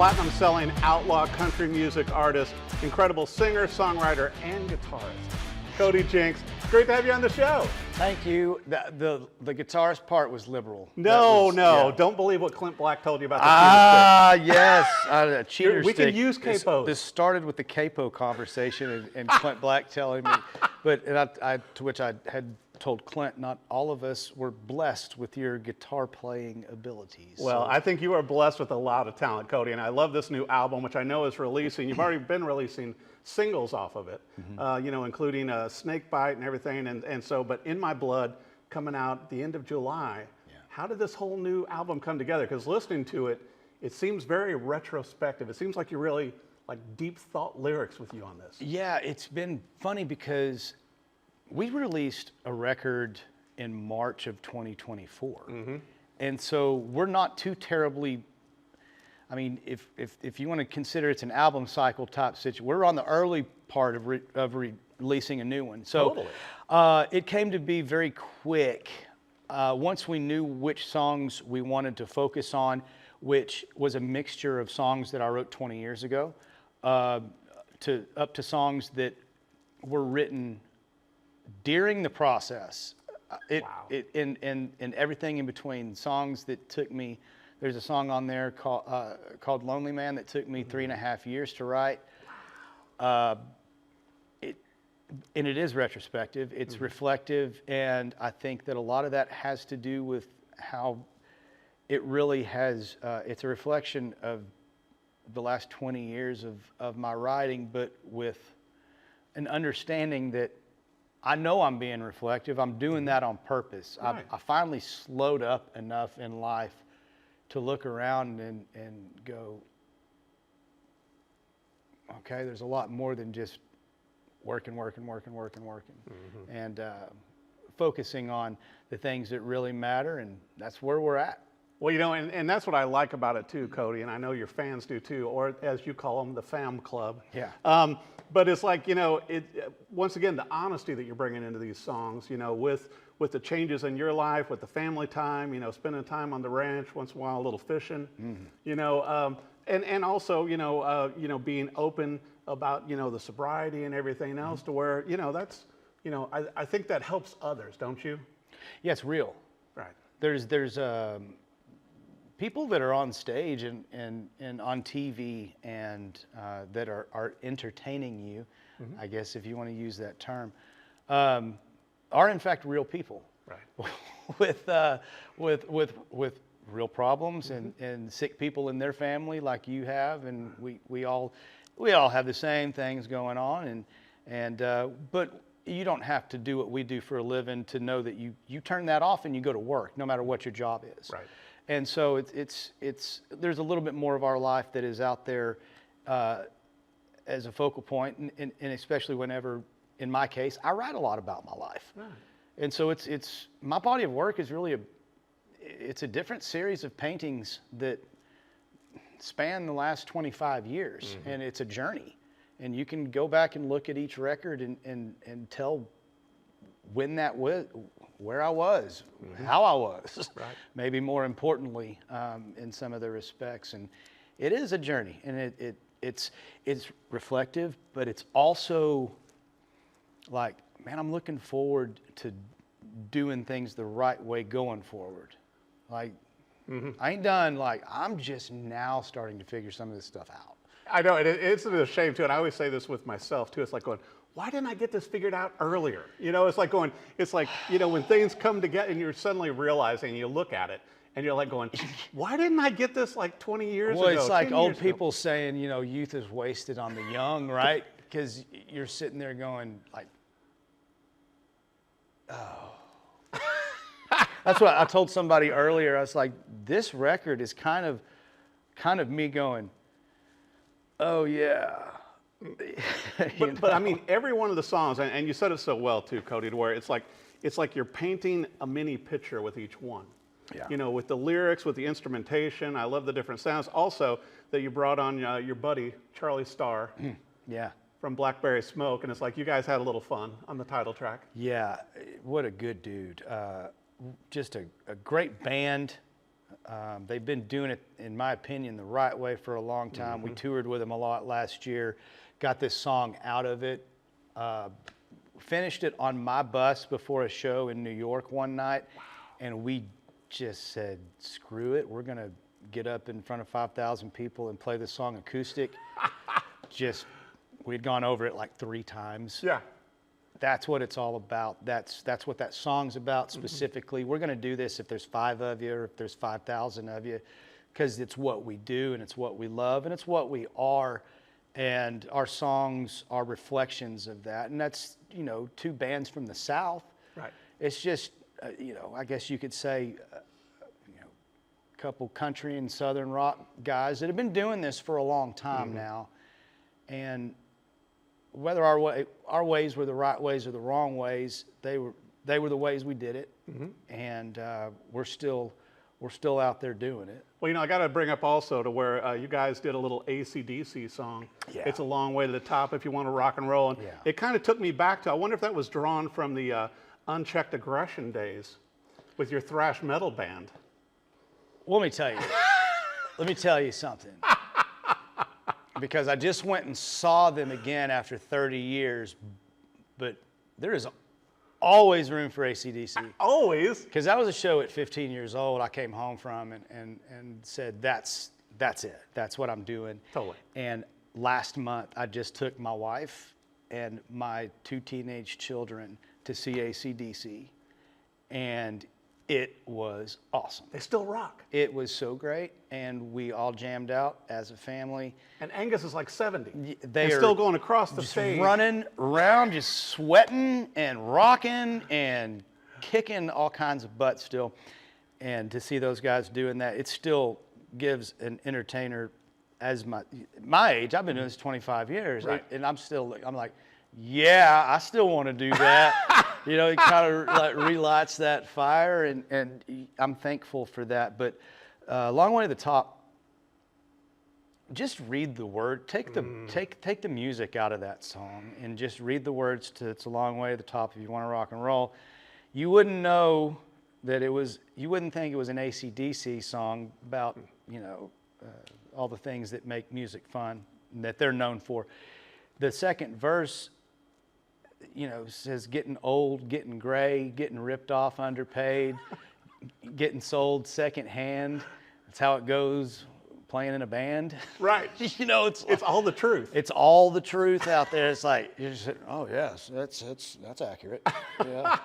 platinum-selling outlaw country music artist, incredible singer, songwriter, and guitarist, Cody Jinks. Great to have you on the show. Thank you. The guitarist part was liberal. No, yeah. Don't believe what Clint Black told you about the yes. A cheater We stick. can use capos. This started with the capo conversation and Clint Black telling me, to which I had told Clint, not all of us were blessed with your guitar playing abilities. Well, I think you are blessed with a lot of talent, Cody, and I love this new album, which I know is releasing. You've already been releasing singles off of it, including Snake Bite and everything, but In My Blood coming out the end of July. Yeah. How did this whole new album come together? Because listening to it, it seems very retrospective. It seems like you really like deep thought lyrics with you on this. Yeah, it's been funny because we released a record in March of 2024. And so we're not too terribly, I mean, if you want to consider it's an album cycle type situation, we're on the early part of releasing a new one. So it came to be very quick once we knew which songs we wanted to focus on, which was a mixture of songs that I wrote 20 years ago, up to songs that were written during the process. And everything in between, songs that took me. There's a song on there called Lonely Man that took me 3.5 years to write. And it is retrospective, it's reflective, and I think that a lot of that has to do with how it really has, it's a reflection of the last 20 years of my writing, but with an understanding that I know I'm being reflective, I'm doing that on purpose. Right. I finally slowed up enough in life to look around and go, okay, there's a lot more than just working, and focusing on the things that really matter, and that's where we're at. Well, and that's what I like about it too, Cody, and I know your fans do too, or as you call them, the fam club. Yeah. But it's like, once again, the honesty that you're bringing into these songs, with the changes in your life, with the family time, spending time on the ranch, once in a while, a little fishing, and also, being open about, the sobriety and everything else to where, that's, I think that helps others, don't you? Yeah, it's real. Right. There's people that are on stage and on TV and that are entertaining you, I guess if you want to use that term, are in fact real people. Right. with real problems and sick people in their family like you have, and we all have the same things going on, but you don't have to do what we do for a living to know that you turn that off and you go to work no matter what your job is. Right. And so it's there's a little bit more of our life that is out there as a focal point, and especially whenever, in my case, I write a lot about my life. Right. And so it's my body of work is really it's a different series of paintings that span the last 25 years, and it's a journey. And you can go back and look at each record and tell when that was, where I was, how I was, right. Maybe more importantly, in some of the respects. And it is a journey, and it's reflective, but it's also like, man, I'm looking forward to doing things the right way going forward. Like, I ain't done, like, I'm just now starting to figure some of this stuff out. I know, it's a shame too, and I always say this with myself too. It's like going, why didn't I get this figured out earlier? It's like when things come together and you're suddenly realizing, you look at it and you're like going, why didn't I get this like 20 years ago? Well, it's like old people saying, youth is wasted on the young, right? Because you're sitting there going like, oh. That's what I told somebody earlier. I was like, this record is kind of me going, oh yeah. But I mean, every one of the songs, and you said it so well too, Cody, to where it's like you're painting a mini picture with each one. Yeah. With the lyrics, with the instrumentation. I love the different sounds. Also, that you brought on your buddy Charlie Starr. Yeah. From Blackberry Smoke, and it's like you guys had a little fun on the title track. Yeah, what a good dude. Just a great band, They've been doing it, in my opinion, the right way for a long time. We toured with them a lot last year, got this song out of it, finished it on my bus before a show in New York one night, and we just said, screw it, we're gonna get up in front of 5,000 people and play the song acoustic. We'd gone over it like 3 times. Yeah. That's what it's all about. That's what that song's about specifically. We're going to do this if there's 5 of you or if there's 5,000 of you, because it's what we do and it's what we love and it's what we are. And our songs are reflections of that. And that's, 2 bands from the South. Right. It's just, I guess you could say, a couple country and Southern rock guys that have been doing this for a long time now. And whether our ways were the right ways or the wrong ways, they were the ways we did it, and we're still out there doing it. Well, I got to bring up also to where you guys did a little AC/DC song. Yeah. It's a long way to the top if you want to rock and roll, and it kind of took me back to. I wonder if that was drawn from the Unchecked Aggression days with your thrash metal band. Let me tell you something. Because I just went and saw them again after 30 years, but there is always room for AC/DC. Always? Because that was a show at 15 years old I came home from and said, that's it. That's what I'm doing. Totally. And last month, I just took my wife and my 2 teenage children to see AC/DC, and it was awesome. They still rock. It was so great, and we all jammed out as a family. And Angus is like 70. They are still going across the just stage. running around, just sweating and rocking and kicking all kinds of butt still. And to see those guys doing that, it still gives an entertainer as my age. I've been doing this 25 years, Right. and I'm like, yeah, I still want to do that. It kind of like relights that fire, and I'm thankful for that. But long way to the top, just read the word. Take the music out of that song and just read the words to "It's a Long Way to the Top" if you want to rock and roll. You wouldn't know that you wouldn't think it was an AC/DC song about all the things that make music fun and that they're known for. The second verse, says getting old, getting gray, getting ripped off, underpaid, getting sold secondhand. That's how it goes playing in a band. Right. It's all the truth. It's all the truth out there. It's like, you just, oh yes, that's accurate. Yeah.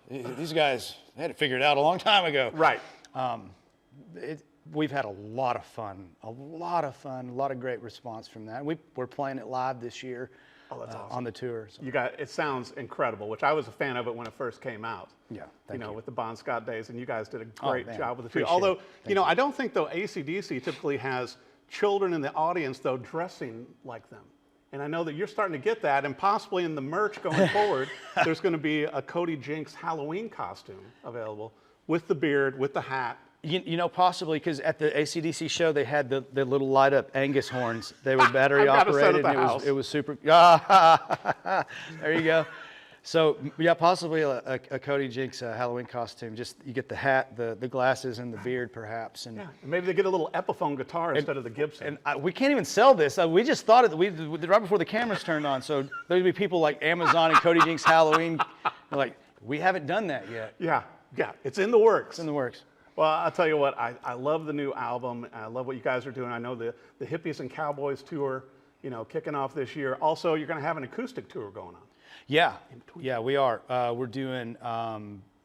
These guys, they had it figured out a long time ago. Right. We've had a lot of fun, a lot of great response from that. We're playing it live this year. Oh, that's awesome. On the tour. So. It sounds incredible, which I was a fan of it when it first came out. Yeah, thank you. With the Bon Scott days, and you guys did a great job with the tour. Appreciate Although, it. I don't think though AC/DC typically has children in the audience though dressing like them. And I know that you're starting to get that, and possibly in the merch going forward, there's going to be a Cody Jinks Halloween costume available with the beard, with the hat. Possibly, because at the AC/DC show, they had the little light up Angus horns. They were battery I've got a set operated, at the and house. it was super. There you go. So, yeah, possibly a Cody Jinks Halloween costume. Just you get the hat, the glasses, and the beard, perhaps. And Yeah, and maybe they get a little Epiphone guitar instead of the Gibson. And we can't even sell this. We just thought it. We right before the cameras turned on. So there'd be people like Amazon and Cody Jinks Halloween. They're like, we haven't done that yet. Yeah, it's in the works. It's in the works. Well, I'll tell you what, I love the new album. I love what you guys are doing. I know the Hippies and Cowboys Tour, kicking off this year. Also, you're going to have an acoustic tour going on. Yeah, we are. We're doing,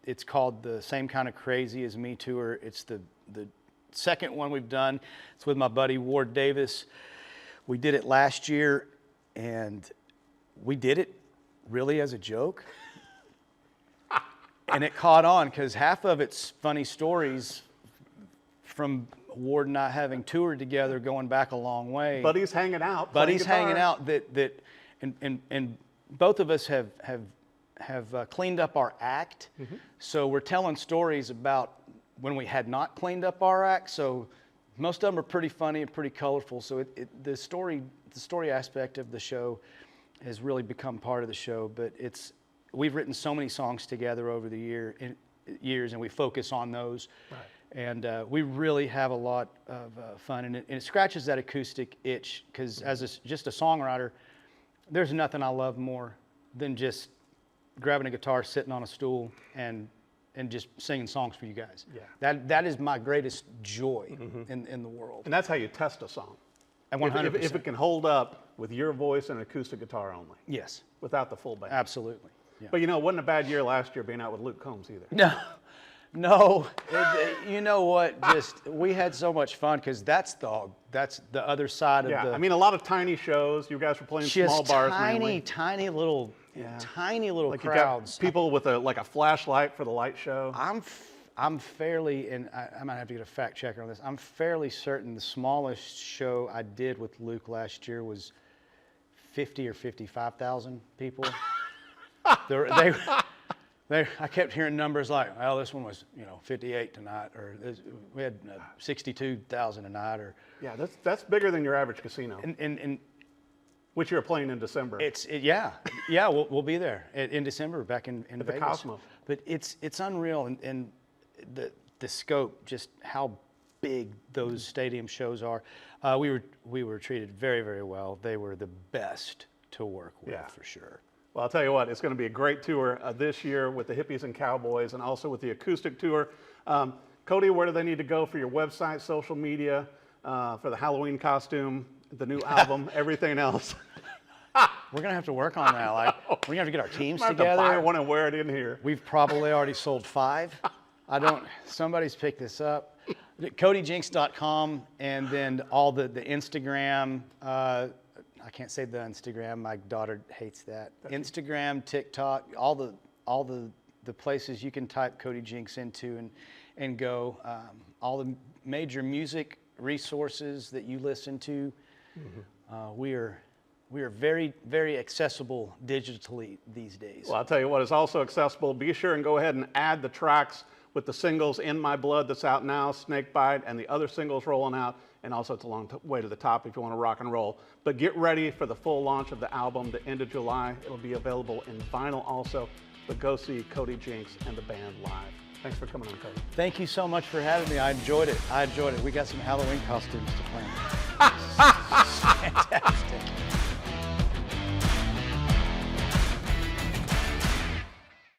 it's called the Same Kind of Crazy as Me Tour. It's the second one we've done. It's with my buddy Ward Davis. We did it last year, and we did it really as a joke. And it caught on because half of it's funny stories from Ward and I having toured together, going back a long way. Buddies hanging out. Buddies playing hanging guitar. out and both of us have cleaned up our act. Mm-hmm. So we're telling stories about when we had not cleaned up our act. So most of them are pretty funny and pretty colorful. So the story aspect of the show has really become part of the show. But we've written so many songs together over the years, and we focus on those. Right. And we really have a lot of fun, and it scratches that acoustic itch, because as just a songwriter, there's nothing I love more than just grabbing a guitar, sitting on a stool, and just singing songs for you guys. Yeah. That is my greatest joy in the world. And that's how you test a song. And 100%. If it can hold up with your voice and acoustic guitar only. Yes. Without the full band. Absolutely. Yeah. But you know, it wasn't a bad year last year being out with Luke Combs either. No. You know what? Just we had so much fun, because that's the other side of the. Yeah, I mean, a lot of tiny shows. You guys were playing small bars mainly. tiny little Like crowds. You got people with a flashlight for the light show. I'm fairly, and I might have to get a fact checker on this. I'm fairly certain the smallest show I did with Luke last year was 50 or 55,000 people. I kept hearing numbers like, well, this one was 58 tonight, or we had 62,000 tonight, or Yeah, that's bigger than your average casino, and which you're playing in December. we'll be there in December back in Vegas. the Cosmo. But it's unreal, and the scope, just how big those stadium shows are. We were treated very, very well. They were the best to work with, for sure. Well, I'll tell you what, it's going to be a great tour this year with the Hippies and Cowboys, and also with the acoustic tour. Cody, where do they need to go for your website, social media, for the Halloween costume, the new album, everything else? We're gonna have to work on that. Like, we're gonna have to get our teams I'm gonna have together. to buy one and wear it in here. We've probably already sold 5. Somebody's picked this up. CodyJinks.com, and then all the Instagram. I can't say the Instagram. My daughter hates that. Instagram, TikTok, all the places you can type Cody Jinks into and go. All the major music resources that you listen to. We are very, very accessible digitally these days. Well, I'll tell you what, it's also accessible. Be sure and go ahead and add the tracks with the singles In My Blood that's out now, Snakebite, and the other singles rolling out. And also, it's a long way to the top if you want to rock and roll. But get ready for the full launch of the album the end of July. It'll be available in vinyl also. But go see Cody Jinks and the band live. Thanks for coming on, Cody. Thank you so much for having me. I enjoyed it. We got some Halloween costumes to plan. Fantastic.